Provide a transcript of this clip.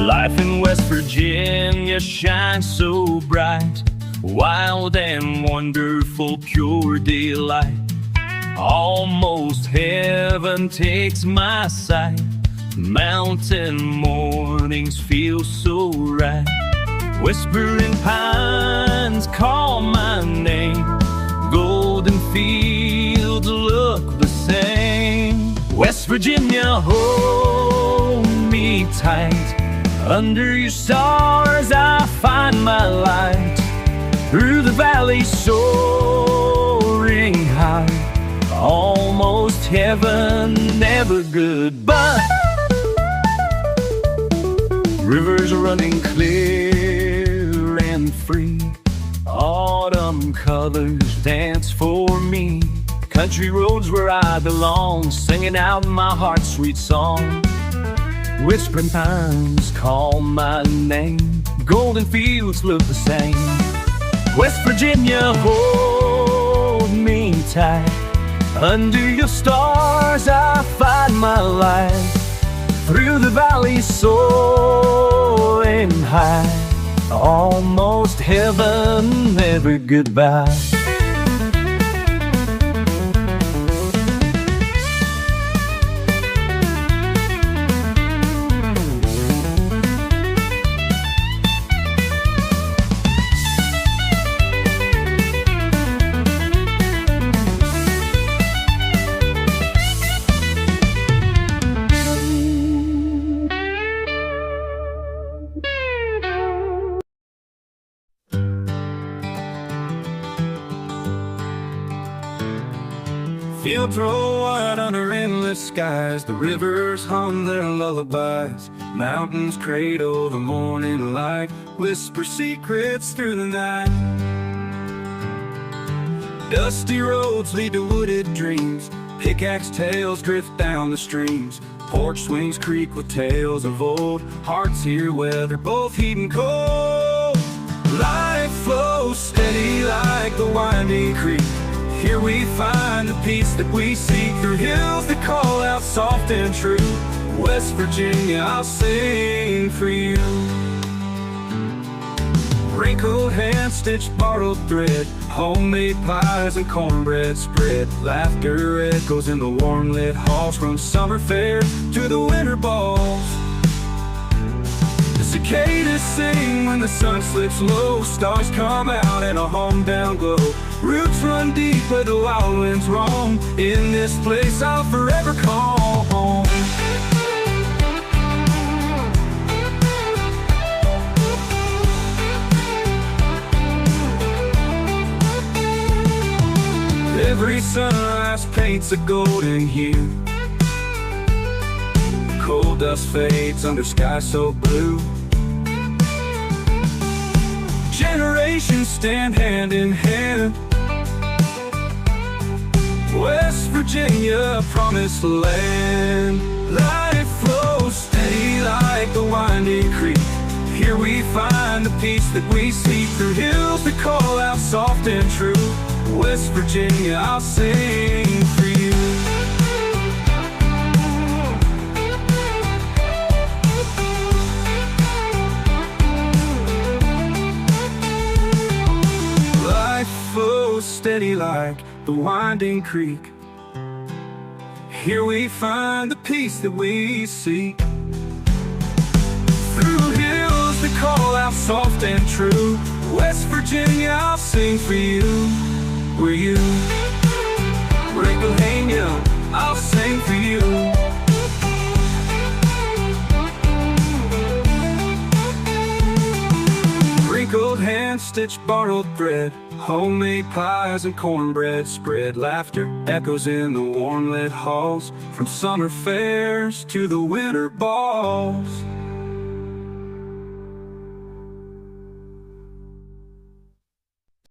Life in West Virginia shines so bright, wild and wonderful, pure delight. Almost heaven takes my sight. Mountain mornings feel so right. Whispering pines call my name. Golden fields look the same. West Virginia, hold me tight. Under your stars I find my light. Through the valley soaring high, almost heaven, never goodbye. Rivers running clear and free, autumn colors dance for me. Country roads where I belong, singing out my heart's sweet song. Whispering pines call my name. Golden fields look the same. West Virginia, hold me tight. Under your stars I find my light. Through the valley soaring high, almost heaven, never goodbye. Fields roll wide under endless skies. The rivers hum their lullabies. Mountains cradle the morning light, whisper secrets through the night. Dusty roads lead to wooded dreams. Pickaxe tails drift down the streams. Porch swings creak with tales of old. Hearts here weather both heat and cold. Life flows steady like the winding creek. Here we find the peace that we seek. Through hills that call out soft and true. West Virginia, I'll sing for you. Wrinkled hand stitched borrowed thread, homemade pies and cornbread spread. Laughter echoes in the warm lit halls, from summer fairs to the winter balls. The cicadas sing when the sun slips low. Stars come out in a hometown glow. Roots run deep where the wild winds roam. In this place I'll forever call home. Every sunrise paints a golden hue. Cold dust fades under sky so blue. Generations stand hand in hand. West Virginia, promised land. Life flows steady like the winding creek. Here we find the peace that we seek. Through hills that call out soft and true. West Virginia, I'll sing for you. Life flows steady like the winding creek. Here we find the peace that we seek. Through hills that call out soft and true. West Virginia, I'll sing for you. Where you Wrinklehania, I'll sing for you. Wrinkled hand stitched borrowed thread, homemade pies and cornbread spread. Laughter echoes in the warm lit halls, from summer fairs to the winter balls.